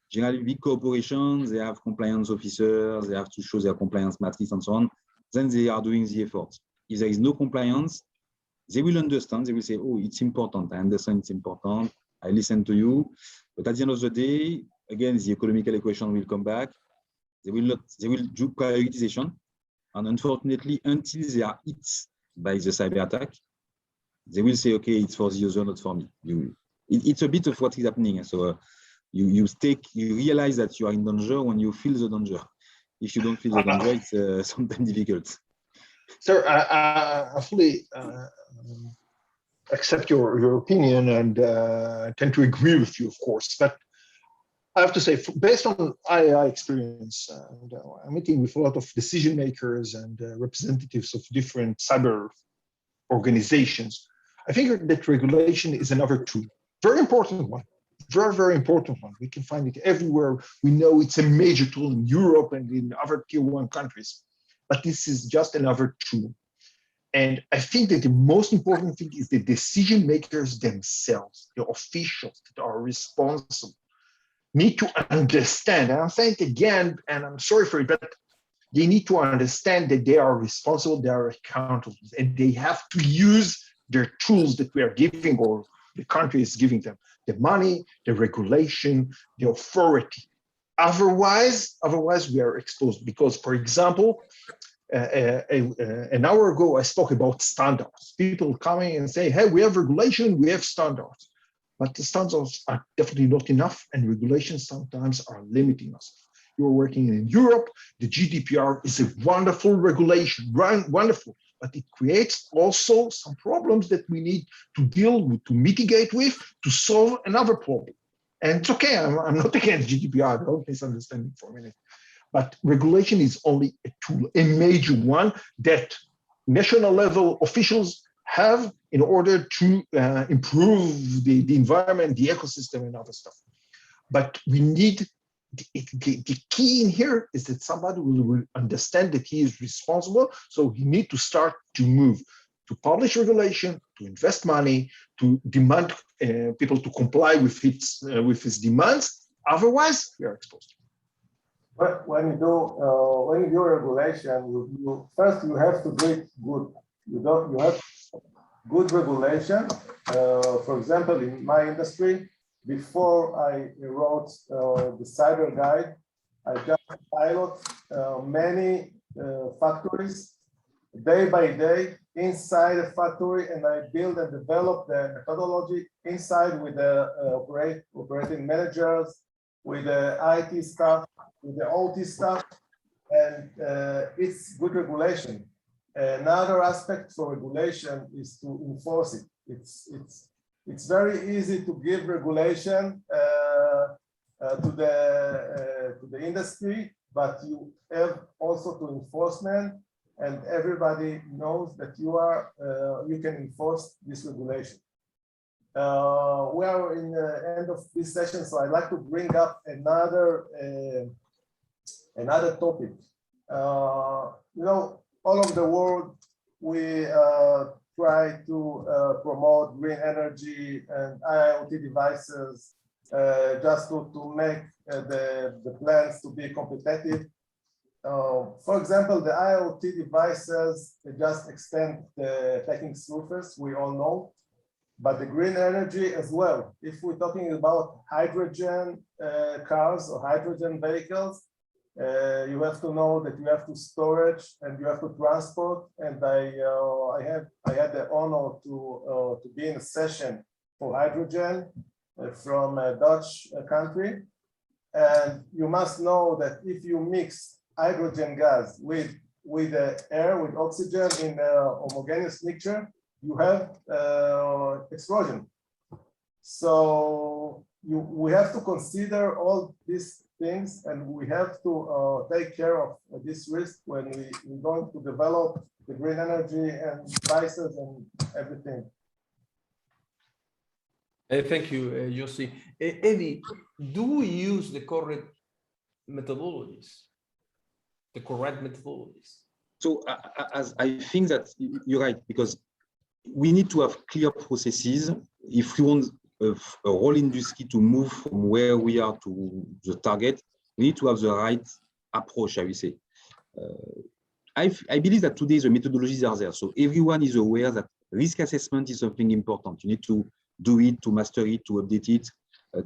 generally big corporations, they have compliance officers, they have to show their compliance matrix and so on. Then they are doing the effort. If there is no compliance, they will understand. They will say, oh, it's important. I understand it's important. I listen to you. But at the end of the day, again, the economical equation will come back. They will do prioritization. And unfortunately, until they are hit by the cyber attack, they will say, okay, it's for the user, not for me. It's a bit of what is happening. So you realize that you are in danger when you feel the danger. If you don't feel the danger, it's sometimes difficult. Sir, I fully accept your opinion and tend to agree with you, of course. But I have to say, based on IAI experience, and I'm meeting with a lot of decision makers and representatives of different cyber organizations, I think that regulation is another tool, very important one. Very, very important one. We can find it everywhere. We know it's a major tool in Europe and in other tier 1 countries, but this is just another tool. And I think that the most important thing is the decision makers themselves, the officials that are responsible, need to understand. And I'm saying it again, and I'm sorry for it, but they need to understand that they are responsible, they are accountable, and they have to use their tools that we are giving or the country is giving them. The money, the regulation, the authority. Otherwise, we are exposed. Because, for example, an hour ago, I spoke about standards. People coming and say, hey, we have regulation, we have standards. But the standards are definitely not enough, and regulations sometimes are limiting us. You're working in Europe, the GDPR is a wonderful regulation, wonderful. But it creates also some problems that we need to deal with, to mitigate with, to solve another problem. And it's okay, I'm not against GDPR, don't misunderstand me for a minute. But regulation is only a tool, a major one that national level officials have in order to improve the environment, the ecosystem and other stuff. But we need the key in here is that somebody will understand that he is responsible. So he needs to start to move, to publish regulation, to invest money, to demand people to comply with his demands. Otherwise, we are exposed. But when you do regulation, first you have to do it good. You have good regulation. For example, in my industry, before I wrote the cyber guide, I just pilot many factories day by day inside a factory, and I build and develop the methodology inside with the operating managers, with the IT staff, with the OT staff, and it's good regulation. Another aspect for regulation is to enforce it. It's very easy to give regulation to the industry, but you have also to enforcement, and everybody knows that you can enforce this regulation. We are in the end of this session, so I'd like to bring up another topic. All over the world, we try to promote green energy and IoT devices just to make the plants to be competitive. For example, the IoT devices just extend the attacking surface, we all know, but the green energy as well. If we're talking about hydrogen cars or hydrogen vehicles, you have to know that you have to storage and you have to transport. And I had the honor to be in a session for hydrogen from a Dutch country. And you must know that if you mix hydrogen gas with air, with oxygen in a homogeneous mixture, you have explosion. So we have to consider all these things, and we have to take care of this risk when we're going to develop the green energy and devices and everything. Thank you, Yossi. Eddie, do we use the correct methodologies? The correct methodologies? So as I think that you're right, because we need to have clear processes if we want a whole industry to move from where we are to the target. We need to have the right approach, I will say. I believe that today the methodologies are there, so everyone is aware that risk assessment is something important. You need to do it, to master it, to update it.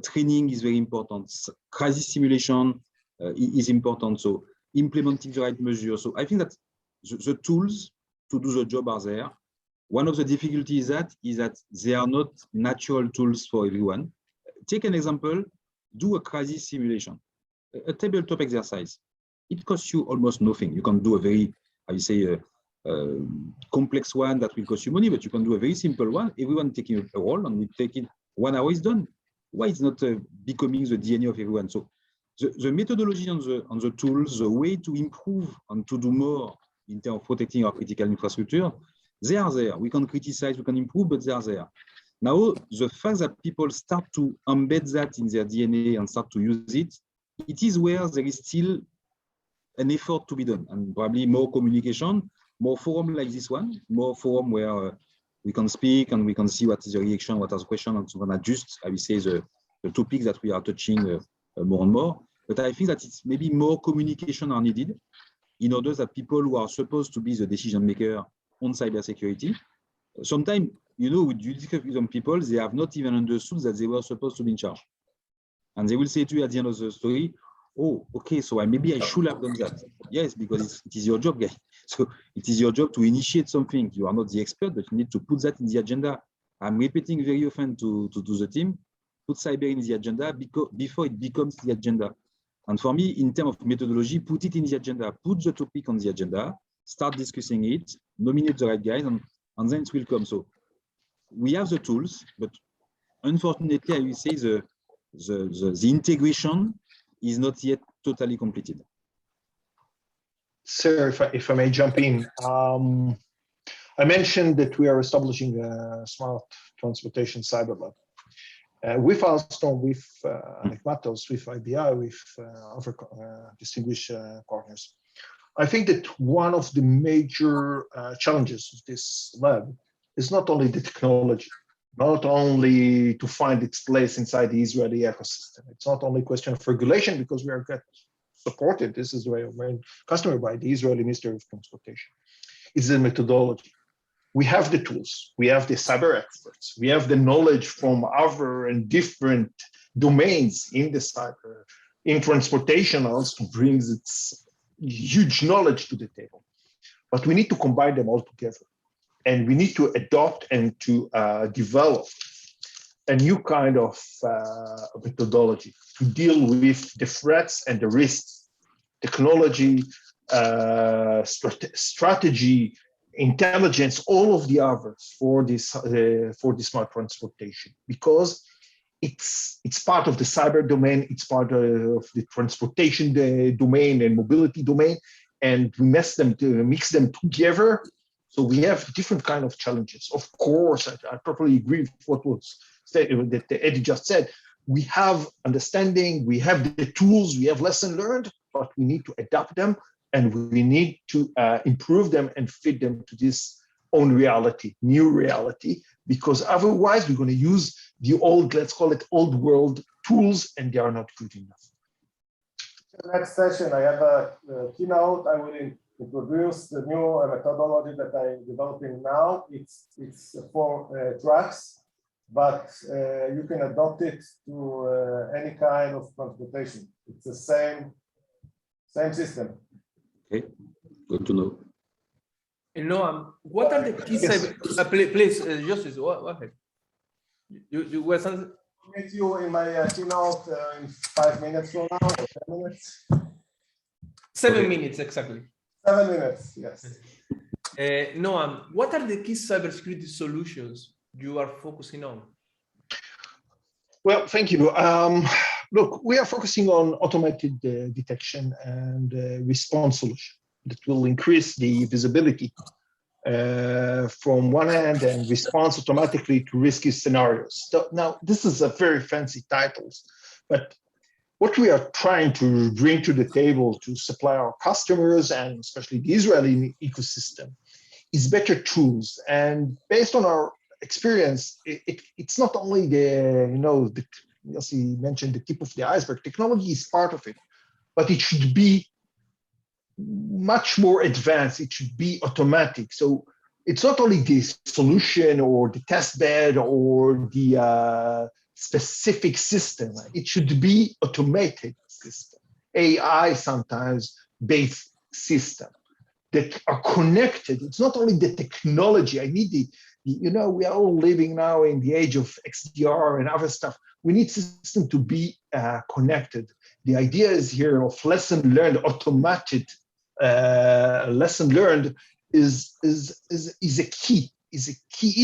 Training is very important. Crisis simulation is important. So implementing the right measures. So I think that the tools to do the job are there. One of the difficulties is that they are not natural tools for everyone. Take an example, do a crisis simulation, a tabletop exercise. It costs you almost nothing. You can do a very, I would say, complex one that will cost you money, but you can do a very simple one. Everyone taking a role, and we take it 1 hour is done. Why it's not becoming the DNA of everyone? So the methodology on the tools, the way to improve and to do more in terms of protecting our critical infrastructure, they are there. We can criticize, we can improve, but they are there. Now, the fact that people start to embed that in their DNA and start to use it, it is where there is still an effort to be done, and probably more communication, more forum like this one, more forum where we can speak and we can see what is the reaction, what are the questions, and so on, adjust, I will say, the topics that we are touching more and more. But I think that it's maybe more communication are needed in order that people who are supposed to be the decision maker on cybersecurity, sometimes, with you discuss with some people, they have not even understood that they were supposed to be in charge. And they will say to you at the end of the story, oh, okay, so maybe I should have done that. Yes, because it is your job, guys. So it is your job to initiate something. You are not the expert, but you need to put that in the agenda. I'm repeating very often to the team, put cyber in the agenda before it becomes the agenda. And for me, in terms of methodology, put it in the agenda, put the topic on the agenda, start discussing it, nominate the right guys, and then it will come. So we have the tools, but unfortunately, I will say the integration is not yet totally completed. Sir, if I may jump in, I mentioned that we are establishing a smart transportation cyber lab. with Alstom, with Matos, with IBI, with other distinguished partners. I think that one of the major challenges of this lab is not only the technology, not only to find its place inside the Israeli ecosystem. It's not only a question of regulation, because we are supported, this is the main customer, by the Israeli Ministry of Transportation. It's the methodology. We have the tools, we have the cyber experts, we have the knowledge from other and different domains in the cyber, in transportation also brings its huge knowledge to the table. But we need to combine them all together. And we need to adopt and to develop a new kind of methodology to deal with the threats and the risks, technology, strategy, intelligence, all of the others for this smart transportation, because it's part of the cyber domain, it's part of the transportation domain and mobility domain, and we mix them together. So we have different kind of challenges. Of course, I totally agree with what was said, that Eddie just said. We have understanding, we have the tools, we have lesson learned, but we need to adapt them, and we need to improve them and fit them to this own reality, new reality, because otherwise we're going to use the old, let's call it old world tools, and they are not good enough. The next session, I have a keynote. I will introduce the new methodology that I'm developing now. It's 4 tracks, but you can adopt it to any kind of transportation. It's the same system. Okay, good to know. And Noam, what are the key cyber? Please, Justice, go ahead. You were something? I'll meet you in my keynote in 5 minutes from now, or 10 minutes. 7 minutes exactly. 7 minutes, yes. Noam, what are the key cybersecurity solutions you are focusing on? Well, thank you. Look, we are focusing on automated detection and response solution that will increase the visibility from one hand and response automatically to risky scenarios. So now, this is a very fancy titles, but what we are trying to bring to the table to supply our customers, and especially the Israeli ecosystem, is better tools. And based on our experience, it's not only Yossi mentioned the tip of the iceberg. Technology is part of it, but it should be much more advanced. It should be automatic. So it's not only the solution or the test bed or the specific system. It should be automated system, AI sometimes based system that are connected. It's not only the technology. I need we are all living now in the age of XDR and other stuff. We need system to be connected. The idea is here of lesson learned, automated lesson learned is a key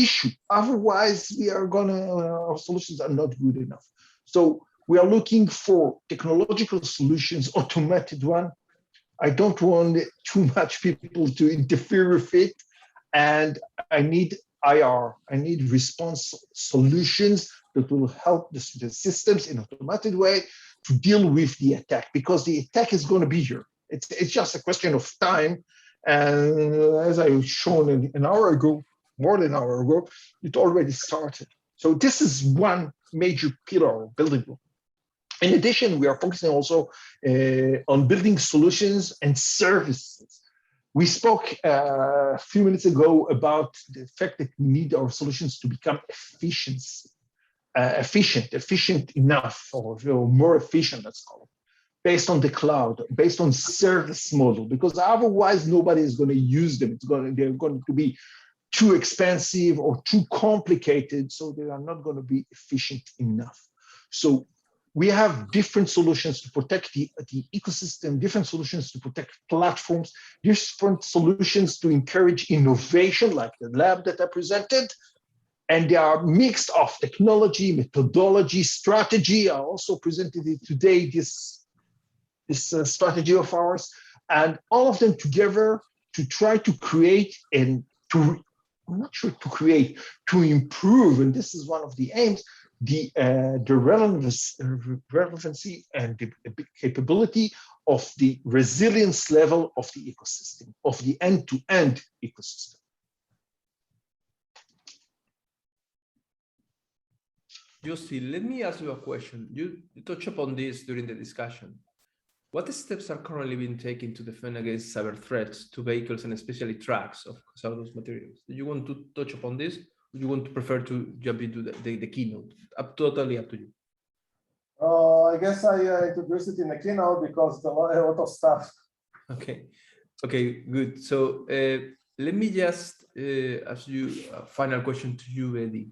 issue. Otherwise, our solutions are not good enough. So we are looking for technological solutions, automated one. I don't want too much people to interfere with it, and I need IR. I need response solutions that will help the systems in an automated way to deal with the attack, because the attack is going to be here. It's just a question of time. And as I shown an hour ago, more than an hour ago, it already started. So this is one major pillar of building block. In addition, we are focusing also on building solutions and services. We spoke a few minutes ago about the fact that we need our solutions to become efficient enough, or more efficient, let's call it, based on the cloud, based on service model, because otherwise nobody is going to use them. They're going to be too expensive or too complicated, so they are not going to be efficient enough. So we have different solutions to protect the ecosystem, different solutions to protect platforms, different solutions to encourage innovation, like the lab that I presented. And they are mixed of technology, methodology, strategy. I also presented it today, this strategy of ours, and all of them together to try to create to improve, and this is one of the aims, the relevancy and the capability of the resilience level of the ecosystem, of the end-to-end ecosystem. Jussi, let me ask you a question. You touched upon this during the discussion. What steps are currently being taken to defend against cyber threats to vehicles and especially trucks of hazardous materials? Do you want to touch upon this? Or do you want to prefer to jump into the keynote? Totally up to you. I guess I introduced it in the keynote because a lot of stuff. Okay, good. So let me just ask you a final question to you, Eddie.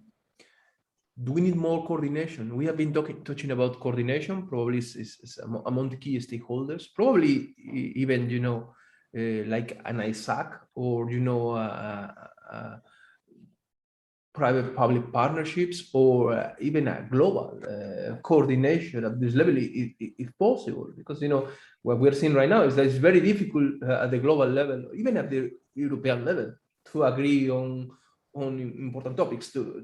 Do we need more coordination? We have been touching about coordination, probably is among the key stakeholders, probably even, like an ISAC or, private-public partnerships or even a global coordination at this level if possible, because, what we're seeing right now is that it's very difficult at the global level, even at the European level, to agree on important topics to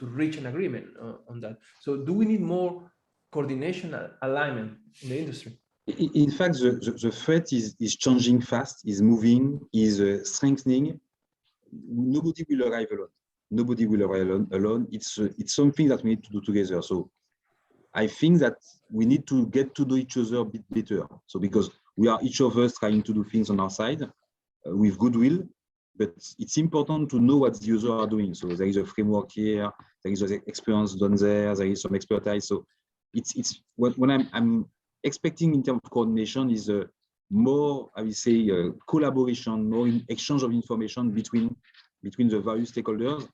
reach an agreement on that. So do we need more coordination alignment in the industry? In fact, the threat is changing fast, is moving, is strengthening. Nobody will arrive alone. Nobody will arrive alone. It's something that we need to do together. So I think that we need to get to know each other a bit better. So because we are each of us trying to do things on our side with goodwill, but it's important to know what the users are doing. So there is a framework here, there is experience done there is some expertise. So it's when I'm expecting in terms of coordination is more, I will say, collaboration, more exchange of information between the various stakeholders,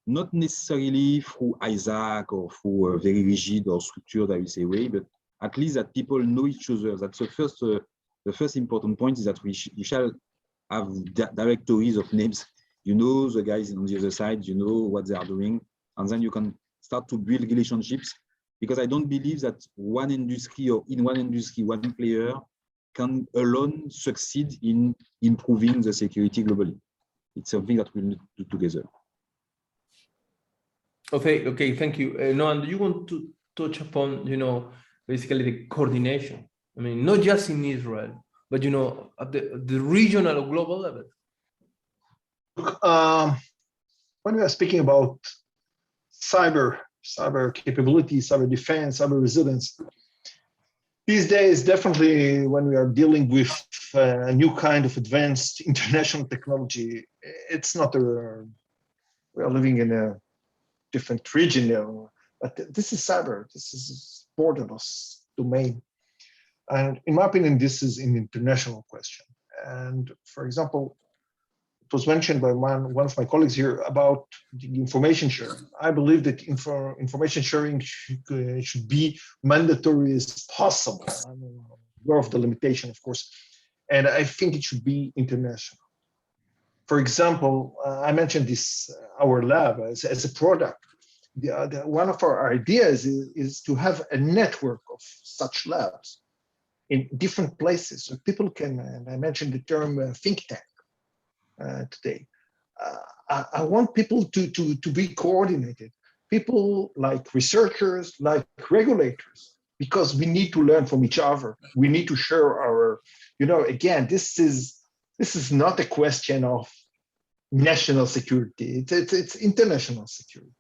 not necessarily through ISAC or through a very rigid or structured, I will say, way, but at least that people know each other. That's the first important point, is that we shall have directories of names. You know the guys on the other side, you know what they are doing, and then you can start to build relationships, because I don't believe that one industry or in one industry, one player can alone succeed in improving the security globally. It's something that we need to do together. Okay, thank you. Noam, do you want to touch upon, basically the coordination? I mean, not just in Israel, but, at the regional or global level? When we are speaking about cyber capability, cyber defense, cyber resilience, these days, definitely when we are dealing with a new kind of advanced international technology, it's not we are living in a different region now, but this is cyber, this is borderless domain. And in my opinion, this is an international question. And for example, it was mentioned by one of my colleagues here about the information sharing. I believe that information sharing should be mandatory as possible. I'm aware of the limitation, of course, and I think it should be international. For example, I mentioned this, our lab as a product. One of our ideas is to have a network of such labs in different places, so people can, and I mentioned the term think tank today. I want people to be coordinated, people like researchers, like regulators, because we need to learn from each other. We need to share our, again, this is not a question of national security, it's international security.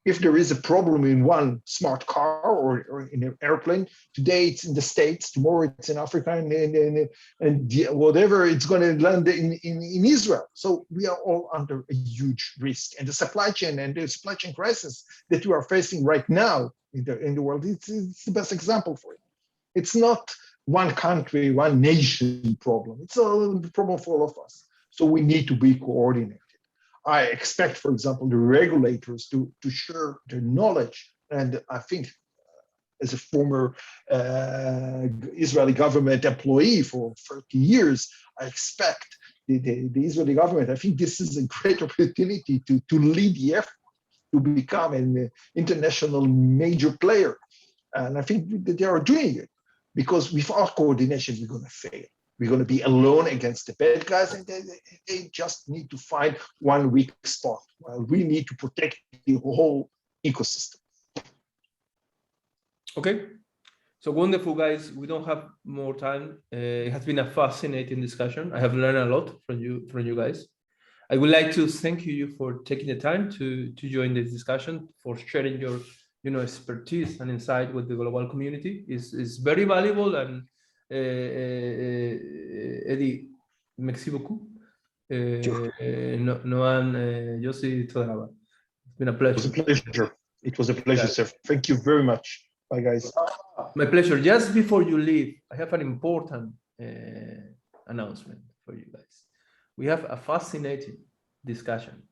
If there is a problem in one smart car or in an airplane, today it's in the States, tomorrow it's in Africa, and whatever, it's going to land in Israel. So we are all under a huge risk. And the supply chain crisis that we are facing right now in the world, it's the best example for it. It's not one country, one nation problem. It's a problem for all of us. So we need to be coordinated. I expect, for example, the regulators to share their knowledge. And I think as a former Israeli government employee for 30 years, I expect the Israeli government, I think this is a great opportunity to lead the effort to become an international major player. And I think that they are doing it, because without coordination, we're going to fail. We're going to be alone against the bad guys, and they just need to find one weak spot. Well, we need to protect the whole ecosystem. Okay. So wonderful, guys. We don't have more time. It has been a fascinating discussion. I have learned a lot from you guys. I would like to thank you for taking the time to join this discussion, for sharing your expertise and insight with the global community. Is very valuable. And Eddie, merci beaucoup. Noan, Yossi, Todaraba. It's been a pleasure. It was a pleasure. It was a pleasure, sir. Thank you very much. Bye, guys. My pleasure. Just before you leave, I have an important announcement for you guys. We have a fascinating discussion,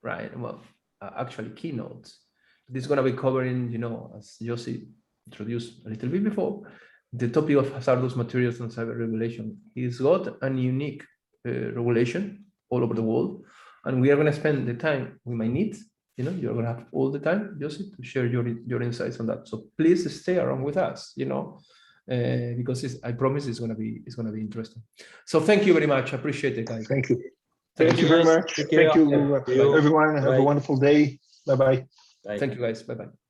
right? Well, actually keynotes. This is going to be covering, as Yossi introduced a little bit before, the topic of hazardous materials and cyber regulation. He's got a unique regulation all over the world, and we are going to spend the time we might need. You're going to have all the time, Yossi, to share your insights on that. So please stay around with us, because I promise it's going to be interesting. So thank you very much. I appreciate it, guys. Thank you. Thank you very much. Thank you, everyone. Have a wonderful day. Bye-bye. Thank you, guys. Bye-bye.